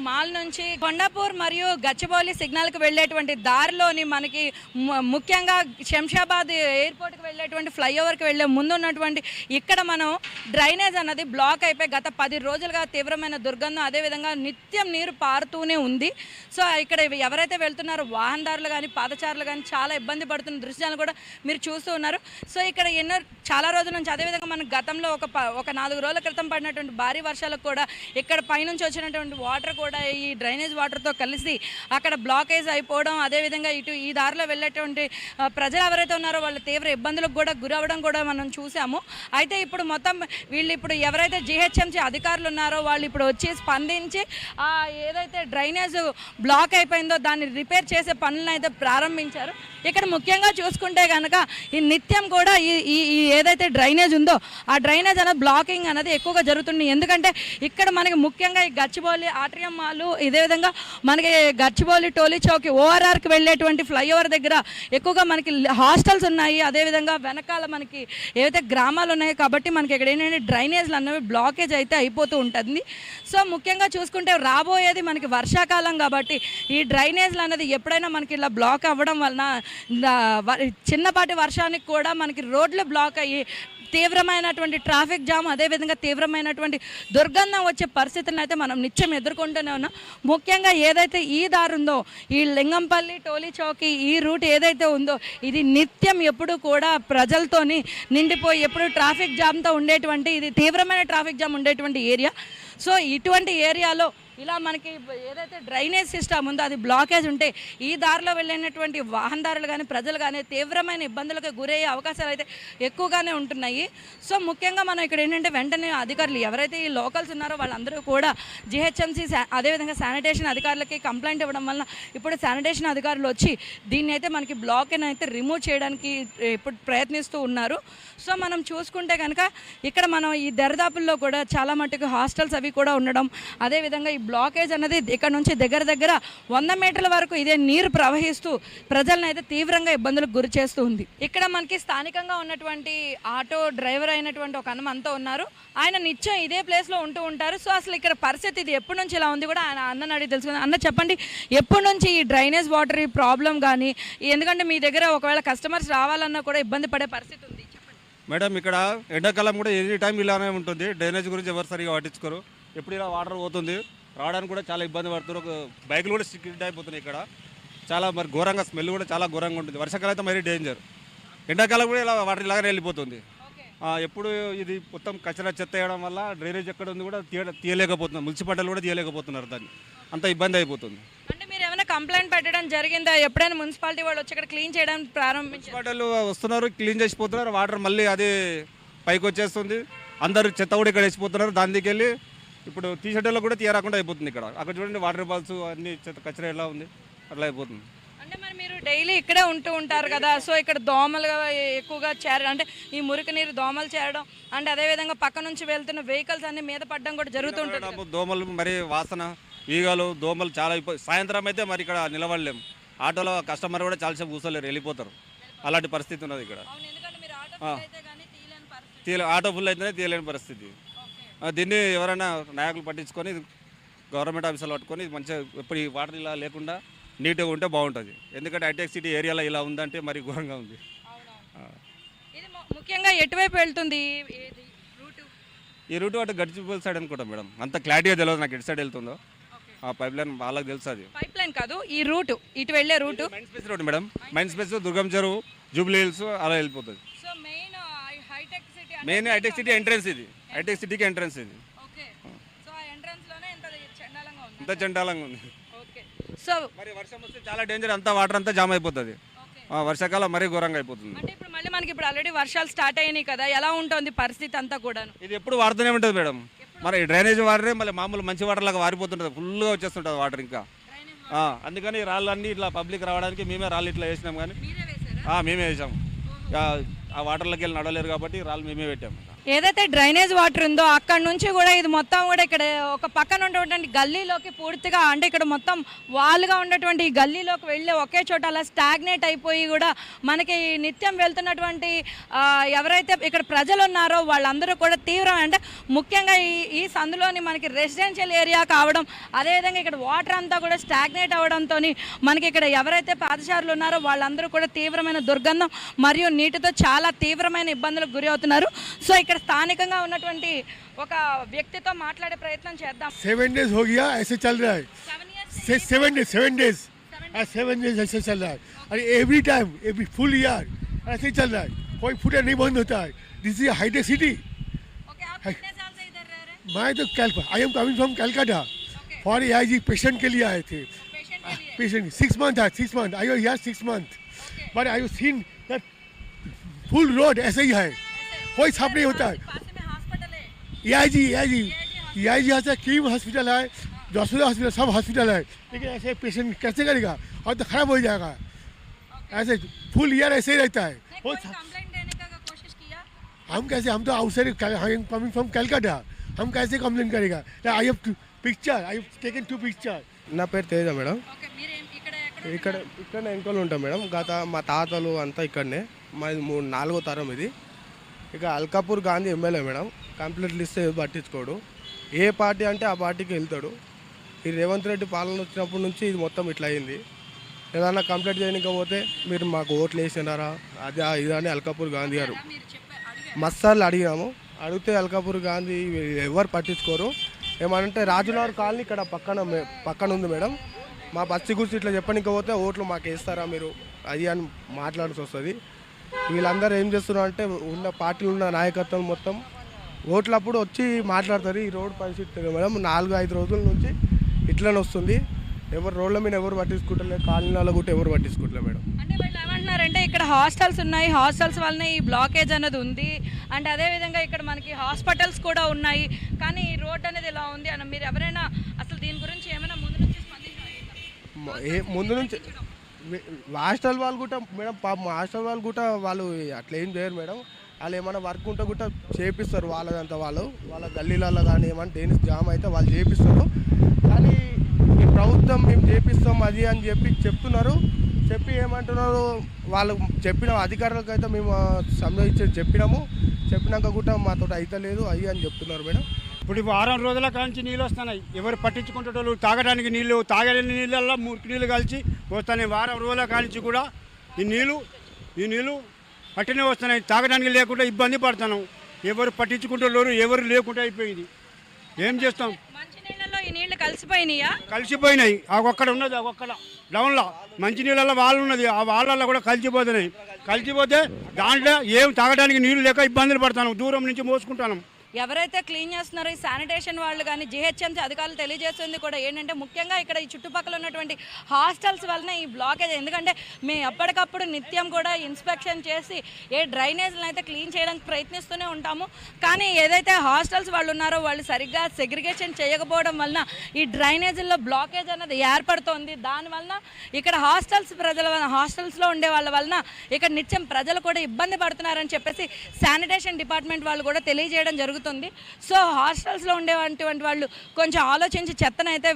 Mall నుంచి కొండాపూర్ మరియు గచ్చిబౌలి సిగ్నల్కి వెళ్ళేటువంటి దారిలోని మనకి ముఖ్యంగా శంషాబాద్ ఎయిర్పోర్ట్కి వెళ్ళేటువంటి ఫ్లైఓవర్కి వెళ్ళే ముందు ఉన్నటువంటి ఇక్కడ మనం డ్రైనేజ్ అన్నది బ్లాక్ అయిపోయి గత 10 రోజులుగా తీవ్రమైన దుర్గంధం, అదేవిధంగా నిత్యం నీరు పారుతూనే ఉంది. సో ఇక్కడ ఎవరైతే వెళ్తున్నారో వాహనదారులు కానీ పాదచారులు కానీ చాలా ఇబ్బంది పడుతున్న దృశ్యాలు కూడా మీరు చూస్తూ ఉన్నారు. సో ఇక్కడ చాలా రోజుల నుంచి, అదేవిధంగా మన గతంలో ఒక 4 రోజుల క్రితం పడినటువంటి భారీ వర్షాలకు కూడా ఇక్కడ పైనుంచి వచ్చినటువంటి వాటర్ కూడా ఈ డ్రైనేజ్ వాటర్తో కలిసి అక్కడ బ్లాకేజ్ అయిపోవడం, అదేవిధంగా ఇటు ఈ దారిలో వెళ్ళేటువంటి ప్రజలు ఎవరైతే ఉన్నారో వాళ్ళు తీవ్ర ఇబ్బందులకు కూడా గురవ్వడం కూడా మనం చూసాము. అయితే ఇప్పుడు మొత్తం వీళ్ళు ఇప్పుడు ఎవరైతే జిహెచ్ఎంసీ అధికారులు ఉన్నారో వాళ్ళు ఇప్పుడు వచ్చి స్పందించి ఏదైతే డ్రైనేజ్ బ్లాక్ అయిపోయిందో దాన్ని రిపేర్ చేసే పనులను అయితే ప్రారంభించారు. ఇక్కడ ముఖ్యంగా చూసుకుంటే కనుక ఈ నిత్యం కూడా ఈ ఏదైతే డ్రైనేజ్ ఉందో ఆ డ్రైనేజ్ అనేది బ్లాకింగ్ అనేది ఎక్కువగా జరుగుతుంది. ఎందుకంటే ఇక్కడ మనకి ముఖ్యంగా ఈ గచ్చిబౌలి ఆట్రియం మాలు, ఇదే విధంగా మనకి గచ్చిబౌలి టోలీ చౌక్ ఓఆర్ఆర్కి వెళ్ళేటువంటి ఫ్లైఓవర్ దగ్గర ఎక్కువగా మనకి హాస్టల్స్ ఉన్నాయి. అదేవిధంగా వెనకాల మనకి ఏవైతే గ్రామాలు ఉన్నాయో కాబట్టి మనకి ఇక్కడ ఏంటంటే డ్రైనేజ్లు అన్నవి బ్లాకేజ్ అయితే అయిపోతూ ఉంటుంది. సో ముఖ్యంగా చూసుకుంటే రాబోయేది మనకి వర్షాకాలం కాబట్టి ఈ డ్రైనేజ్లు అనేది ఎప్పుడైనా మనకి ఇలా బ్లాక్ అవ్వడం వలన చిన్నపాటి వర్షానికి కూడా మనకి రోడ్లు బ్లాక్ అయ్యి తీవ్రమైనటువంటి ట్రాఫిక్ జామ్, అదేవిధంగా తీవ్రమైనటువంటి దుర్గంధం వచ్చే పరిస్థితులను అయితే మనం నిత్యం ఎదుర్కొంటూనే ఉన్నాం. ముఖ్యంగా ఏదైతే ఈ దారి ఉందో ఈ లింగంపల్లి టోలీ చౌకి ఈ రూట్ ఏదైతే ఉందో ఇది నిత్యం ఎప్పుడు కూడా ప్రజలతోని నిండిపోయి ఎప్పుడు ట్రాఫిక్ జామ్తో ఉండేటువంటి, ఇది తీవ్రమైన ట్రాఫిక్ జామ్ ఉండేటువంటి ఏరియా. సో ఇటువంటి ఏరియాలో ఇలా మనకి ఏదైతే డ్రైనేజ్ సిస్టమ్ ఉందో అది బ్లాకేజ్ ఉంటే ఈ దారిలో వెళ్ళినటువంటి వాహనదారులు కానీ ప్రజలు కానీ తీవ్రమైన ఇబ్బందులకు గురయ్యే అవకాశాలు అయితే ఎక్కువగానే ఉంటున్నాయి. సో ముఖ్యంగా మనం ఇక్కడ ఏంటంటే వెంటనే అధికారులు ఎవరైతే ఈ లోకల్స్ ఉన్నారో వాళ్ళందరూ కూడా జిహెచ్ఎంసీ అదేవిధంగా శానిటేషన్ అధికారులకి కంప్లైంట్ ఇవ్వడం వల్ల ఇప్పుడు శానిటేషన్ అధికారులు వచ్చి దీన్ని అయితే మనకి బ్లాక్ని అయితే రిమూవ్ చేయడానికి ఇప్పుడు ప్రయత్నిస్తూ ఉన్నారు. సో మనం చూసుకుంటే కనుక ఇక్కడ మనం ఈ దరిదాపుల్లో కూడా చాలా మటుకు హాస్టల్స్ అవి కూడా ఉండడం, అదేవిధంగా ఈ బ్లాకేజ్ అనేది ఇక్కడ నుంచి దగ్గర 100 మీటర్ల వరకు ఇదే నీరు ప్రవహిస్తూ ప్రజలను అయితే తీవ్రంగా ఇబ్బందులకు గురి చేస్తూ ఉంది. ఇక్కడ మనకి స్థానికంగా ఉన్నటువంటి ఆటో డ్రైవర్ అయినటువంటి ఒక అన్న అంతా ఉన్నారు. ఆయన నిత్యం ఇదే ప్లేస్లో ఉంటూ ఉంటారు. సో అసలు ఇక్కడ పరిస్థితి ఇది ఎప్పటి నుంచి ఇలా ఉంది కూడా ఆయన అన్నని అడిగి తెలుసుకుంది. అన్న చెప్పండి, ఎప్పటి నుంచి ఈ డ్రైనేజ్ వాటర్ ఈ ప్రాబ్లం కానీ, ఎందుకంటే మీ దగ్గర ఒకవేళ కస్టమర్స్ రావాలన్నా కూడా ఇబ్బంది పడే పరిస్థితి ఉంది. మేడం ఇక్కడ ఎండాకాలం కూడా ఎనీ టైం ఇలానే ఉంటుంది. డ్రైనేజ్ గురించి ఎవరు సరిగా పట్టించుకోరు. ఎప్పుడు ఇలా వాటర్ పోతుంది, రావడానికి కూడా చాలా ఇబ్బంది పడుతున్నారు. బైకులు కూడా స్కిడ్ అయిపోతున్నాయి. ఇక్కడ చాలా మరి ఘోరంగా స్మెల్ కూడా చాలా ఘోరంగా ఉంటుంది. వర్షాకాలం అయితే మరీ డేంజర్. ఎండాకాలం కూడా ఇలా వాటర్ ఇలాగనే వెళ్ళిపోతుంది. ఎప్పుడు ఇది మొత్తం కచరా చెత్త వేయడం వల్ల డ్రైనేజ్ ఎక్కడ ఉంది కూడా తీయలేకపోతున్నారు. మున్సిపాలిటీలు కూడా తీయలేకపోతున్నారు. దాన్ని అంత ఇబ్బంది అయిపోతుంది. అంటే మీరు ఏమైనా కంప్లైంట్ పెట్టడం జరిగిందా? ఎప్పుడైనా మున్సిపాలిటీ వాళ్ళు వచ్చి ఇక్కడ క్లీన్ చేయడానికి ప్రారంభించారు? మున్సిపాలిటీలు వస్తున్నారు, క్లీన్ చేసిపోతున్నారు. వాటర్ మళ్ళీ అది పైకి వచ్చేస్తుంది. అందరు చెత్త కూడా ఇక్కడ వేసిపోతున్నారు. దాని దగ్గరికి వెళ్ళి ఇప్పుడు టీషర్ట్లో కూడా తీయరాకుండా అయిపోతుంది. ఇక్కడ అక్కడ చూడండి వాటర్ బాల్స్ అన్ని కచరా ఎలా ఉంది, అట్లా అయిపోతుంది. అంటే మరి మీరు డైలీ ఇక్కడే ఉంటూ ఉంటారు కదా, సో ఇక్కడ దోమలుగా ఎక్కువగా చేరడం, అంటే ఈ మురికి నీరు దోమలు చేరడం, అంటే అదేవిధంగా పక్క నుంచి వెళ్తున్న వెహికల్స్ అన్ని మీద పడడం కూడా జరుగుతుంటుంది. దోమలు మరి వాసన, ఈగలు, దోమలు చాలా సాయంత్రం అయితే మరి ఇక్కడ నిలబడలేము. ఆటోలో కస్టమర్ కూడా చాలాసేపు కూర్చోలేరు, వెళ్ళిపోతారు. అలాంటి పరిస్థితి ఉన్నది ఇక్కడ. ఆటో ఫుల్ అయితేనే తీయలేని పరిస్థితి. దీన్ని ఎవరైనా నాయకులు పట్టించుకొని గవర్నమెంట్ ఆఫీసులు పట్టుకొని మంచిగా ఇప్పుడు ఈ వాటర్ ఇలా లేకుండా నీట్గా ఉంటే బాగుంటుంది. ఎందుకంటే హైటెక్ సిటీ ఏరియాలో ఇలా ఉందంటే మరి ఘోరంగా ఉంది. ముఖ్యంగా ఎటువైపు వెళ్తుంది ఈ రూట్ అటు గడిచిపోల్ సైడ్ అనుకుంటాం మేడం. అంత క్లారిటీగా తెలియదు నాకు ఎటు సైడ్ వెళ్తుందో. ఆ పైప్ లైన్ వాళ్ళకి తెలుసు. అది పైప్ లైన్ కాదు, ఈ రూట్ ఇటు వెళ్ళే route mind space road madam. Mind space Durgam Cheruvu, Jubilee Hills అలా వెళ్ళిపోతుంది. మెయిన్ హైటెక్ సిటీ ఎంట్రన్స్ ఇది. హైటెక్ సిటీకి ఎంట్రన్స్ ఇది. ఇంత చండాలంగా ఉంది. సో మరి వర్షం వస్తే చాలా డేంజర్. అంతా వాటర్ అంతా జామ్ అయిపోతుంది. వర్షాకాలం మరీ ఘోరంగా అయిపోతుంది. అంటే ఇప్పుడు మళ్ళీ మనకి ఇప్పుడు ఆల్రెడీ వర్షాలు స్టార్ట్ అయినాయి కదా, ఎలా ఉంటుంది పరిస్థితి అంతా కూడా? ఇది ఎప్పుడు వాడుతూనే ఉంటుంది మేడం. మరి డ్రైనేజ్ వాటరే మళ్ళీ మామూలు మంచి వాటర్ లాగా వారిపోతుంటుంది. ఫుల్గా వచ్చేస్తుంటుంది వాటర్. ఇంకా అందుకని రాళ్ళన్నీ ఇట్లా పబ్లిక్ రావడానికి మేమే రాళ్ళు ఇట్లా వేసినాం. కానీ మేమే వేసాం. ఆ వాటర్లోకి వెళ్ళి నడవలేరు కాబట్టి రాళ్ళు మేమే పెట్టాము. ఏదైతే డ్రైనేజ్ వాటర్ ఉందో అక్కడ నుంచి కూడా ఇది మొత్తం కూడా ఇక్కడ ఒక పక్కన ఉన్నటువంటి గల్లీలోకి పూర్తిగా అంటే ఇక్కడ మొత్తం వాల్గా ఉన్నటువంటి ఈ గల్లీలోకి వెళ్ళి ఒకే చోట అలా స్టాగ్నేట్ అయిపోయి కూడా మనకి నిత్యం వెళ్తున్నటువంటి ఎవరైతే ఇక్కడ ప్రజలు ఉన్నారో వాళ్ళందరూ కూడా తీవ్రం అంటే ముఖ్యంగా ఈ సందులోని మనకి రెసిడెన్షియల్ ఏరియా కావడం అదేవిధంగా ఇక్కడ వాటర్ అంతా కూడా స్టాగ్నేట్ అవ్వడంతో మనకి ఇక్కడ ఎవరైతే పాదచారులు ఉన్నారో వాళ్ళందరూ కూడా తీవ్రమైన దుర్గంధం మరియు నీటితో చాలా తీవ్రమైన ఇబ్బందులకు గురి అవుతున్నారు. సో ఇక్కడ స్థానికంగా ఉన్నటువంటి ఒక వ్యక్తితో మాట్లాడే ప్రయత్నం చేద్దాం. 7 डेज हो गया ऐसे चल रहा है. 7 डेज ऐसे चल रहा है और every time every full year ऐसे ही चल रहा है. कोई फुटा नहीं बंद होता है. दिस इज हाईटेक सिटी. मैं तो I am coming from Calcutta for AIG patient के लिए आए थे. पेशेंट 6 मंथ है. 6 month I was 6 month but I seen that full road ऐसे ही है. कोई साफ नहीं होता है. एआईजी यहाँ से कीम हॉस्पिटल है, जोसुदा हॉस्पिटल, सब हॉस्पिटल है. लेकिन ऐसे पेशेंट कैसे करेगा और तो खराब हो जाएगा. ऐसे फुल ईयर ऐसे ही रहता है. हम कैसे, हम तो आउटसाइड कमिंग फ्रॉम कलकत्ता, हम कैसे कंप्लेंट करेगा. I have picture, I have taken 2 picture. నా పేరు తేజ మేడం. ఇక్కడనే ఎంకోలు ఉంటాం మేడం. గత మా తాతలు అంతా ఇక్కడనే. మాది 4వ తరం ఇది. ఇక అల్కాపూర్ గాంధీ ఎమ్మెల్యే మేడం. కంప్లైంట్లు ఇస్తే పట్టించుకోడు. ఏ పార్టీ అంటే ఆ పార్టీకి వెళ్తాడు. ఈ రేవంత్ రెడ్డి పాలన వచ్చినప్పటి నుంచి ఇది మొత్తం ఇట్లా అయింది. ఏదన్నా కంప్లైంట్ చేయకపోతే మీరు మాకు ఓట్లు వేసినారా అదే ఇదని అల్కాపూర్ గాంధీ గారు మస్తార్లు అడిగినాము. అడిగితే అల్కాపూర్ గాంధీ ఎవరు పట్టించుకోరు. ఏమనంటే రాజునగర్ కాలనీ ఇక్కడ పక్కన ఉంది మేడం. మా బస్సు గురించి ఇట్లా చెప్పనికపోతే ఓట్లు మాకు వేస్తారా మీరు అది అని మాట్లాడాల్సి వస్తుంది. వీళ్ళందరూ ఏం చేస్తున్నారు అంటే ఉన్న పార్టీలు ఉన్న నాయకత్వం మొత్తం ఓట్లప్పుడు వచ్చి మాట్లాడతారు. ఈ రోడ్ పరిస్థితి మేడం 4-5 రోజుల నుంచి ఇట్లనే వస్తుంది. ఎవరు రోడ్ల మీద ఎవరు పట్టించుకుంటలేదు, కాలనీలలో కూడా ఎవరు పట్టించుకుంటలేదు మేడం. అంటే వాళ్ళు ఏమంటున్నారంటే ఇక్కడ హాస్టల్స్ ఉన్నాయి, హాస్టల్స్ వల్లనే ఈ బ్లాకేజ్ అనేది ఉంది అంటే అదేవిధంగా ఇక్కడ మనకి హాస్పిటల్స్ కూడా ఉన్నాయి కానీ ఈ రోడ్ అనేది ఇలా ఉంది అని మీరు ఎవరైనా అసలు దీని గురించి ఏమైనా ముందు నుంచి ముందు నుంచి హాస్టల్ వాళ్ళు కూడా మేడం పాపం హాస్టల్ వాళ్ళు కూడా వాళ్ళు అట్లా ఏం చేయరు మేడం. వాళ్ళు ఏమైనా వర్క్ ఉంటే కూడా చేపిస్తారు. వాళ్ళదంతా వాళ్ళ గల్లీలలో కానీ ఏమైనా దేని జామ్ అయితే వాళ్ళు చేపిస్తారు. కానీ ఈ ప్రభుత్వం మేము చేపిస్తాం అది అని చెప్తున్నారు. చెప్పి ఏమంటున్నారు వాళ్ళు చెప్పిన అధికారులకు అయితే మేము సంబంధించి చెప్పినాక కూడా మాతో అయితే లేదు అయ్యి అని చెప్తున్నారు మేడం. ఇప్పుడు వారం రోజుల కాంచి నీళ్ళు వస్తున్నాయి. ఎవరు పట్టించుకుంటారు? తాగడానికి నీళ్ళు, తాగే నీళ్ళల్లో మురికి నీళ్ళు కలిసి వస్తున్నాయి. వారం రోజుల కాంచి కూడా ఈ నీళ్ళు పట్టినే వస్తున్నాయి. తాగడానికి లేకుండా ఇబ్బంది పడుతున్నాం. ఎవరు పట్టించుకుంటారు? ఎవరు లేకుండా అయిపోయింది. ఏం చేస్తాం? మంచినీళ్ళలో ఈ నీళ్లు కలిసిపోయినాయి. ఒక్కడ ఉన్నది ఒక్కడ డౌన్లో మంచినీళ్ళలో వాళ్ళు ఉన్నది. ఆ వాళ్ళల్లో కూడా కలిసిపోతున్నాయి. కలిసిపోతే దాంట్లో ఏం తాగడానికి నీళ్ళు లేక ఇబ్బందులు పడుతున్నాం. దూరం నుంచి మోసుకుంటున్నాం. ఎవరైతే క్లీన్ చేస్తున్నారో ఈ శానిటేషన్ వాళ్ళు కానీ జిహెచ్ఎంసీ అధికారులు తెలియజేస్తుంది కూడా ఏంటంటే ముఖ్యంగా ఇక్కడ ఈ చుట్టుపక్కల ఉన్నటువంటి హాస్టల్స్ వలన ఈ బ్లాకేజ్. ఎందుకంటే మేము ఎప్పటికప్పుడు నిత్యం కూడా ఇన్స్పెక్షన్ చేసి ఏ డ్రైనేజ్లను అయితే క్లీన్ చేయడానికి ప్రయత్నిస్తూనే ఉంటాము. కానీ ఏదైతే హాస్టల్స్ వాళ్ళు ఉన్నారో వాళ్ళు సరిగ్గా సెగ్రిగేషన్ చేయకపోవడం వలన ఈ డ్రైనేజీల్లో బ్లాకేజ్ అనేది ఏర్పడుతోంది. దానివలన ఇక్కడ హాస్టల్స్లో ఉండే వాళ్ళ వలన ఇక్కడ నిత్యం ప్రజలు కూడా ఇబ్బంది పడుతున్నారని చెప్పేసి శానిటేషన్ డిపార్ట్మెంట్ వాళ్ళు కూడా తెలియజేయడం జరుగుతుంది. సో హాస్టల్స్లో ఉండేటువంటి వాళ్ళు కొంచెం ఆలోచించి చెత్తను అయితే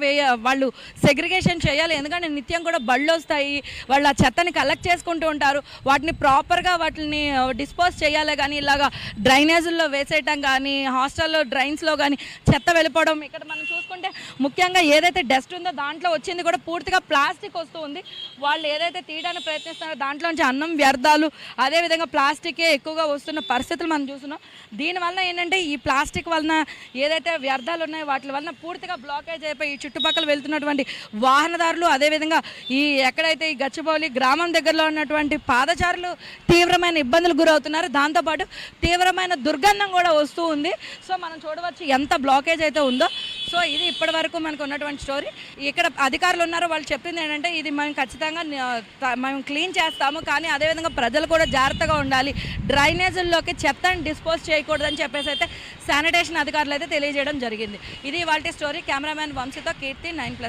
వాళ్ళు సెగ్రిగేషన్ చేయాలి. ఎందుకంటే నిత్యం కూడా బళ్ళు వస్తాయి, వాళ్ళు ఆ చెత్తని కలెక్ట్ చేసుకుంటూ ఉంటారు. వాటిని ప్రాపర్గా వాటిని డిస్పోజ్ చేయాలి. కానీ ఇలాగా డ్రైనేజుల్లో వేసేయటం కానీ హాస్టల్లో డ్రైన్స్లో కానీ చెత్త వెళ్ళిపోవడం. ఇక్కడ మనం చూసుకుంటే ముఖ్యంగా ఏదైతే డస్ట్ ఉందో దాంట్లో వచ్చింది కూడా పూర్తిగా ప్లాస్టిక్ వస్తూ ఉంది. వాళ్ళు ఏదైతే తీయడానికి ప్రయత్నిస్తున్నారో దాంట్లోంచి అన్నం వ్యర్థాలు అదేవిధంగా ప్లాస్టికే ఎక్కువగా వస్తున్న పరిస్థితులు మనం చూస్తున్నాం. దీనివల్ల ఏంటంటే ఈ ప్లాస్టిక్ వలన ఏదైతే వ్యర్థాలు ఉన్నాయో వాటి వలన పూర్తిగా బ్లాకేజ్ అయిపోయి ఈ చుట్టుపక్కల వెళ్తున్నటువంటి వాహనదారులు అదేవిధంగా ఎక్కడైతే ఈ గచ్చిబౌలి గ్రామం దగ్గరలో ఉన్నటువంటి పాదచారులు తీవ్రమైన ఇబ్బందులకు గురవుతున్నారు. దాంతోపాటు తీవ్రమైన దుర్గంధం కూడా వస్తూ ఉంది. సో మనం చూడవచ్చు ఎంత బ్లాకేజ్ అయితే ఉందో. సో ఇది ఇప్పటి వరకు మనకు ఉన్నటువంటి స్టోరీ. ఇక్కడ అధికారులు ఉన్నారో వాళ్ళు చెప్పింది ఏంటంటే ఇది మేము ఖచ్చితంగా మేము క్లీన్ చేస్తాము కానీ అదేవిధంగా ప్రజలు కూడా జాగ్రత్తగా ఉండాలి, డ్రైనేజీల్లోకి చెత్తని డిస్పోజ్ చేయకూడదని చెప్పేసి అయితే శానిటేషన్ అధికారులు అయితే తెలియజేయడం జరిగింది. ఇది వాళ్ళ స్టోరీ. కెమెరామ్యాన్ వంశీతో కీర్తి 9+.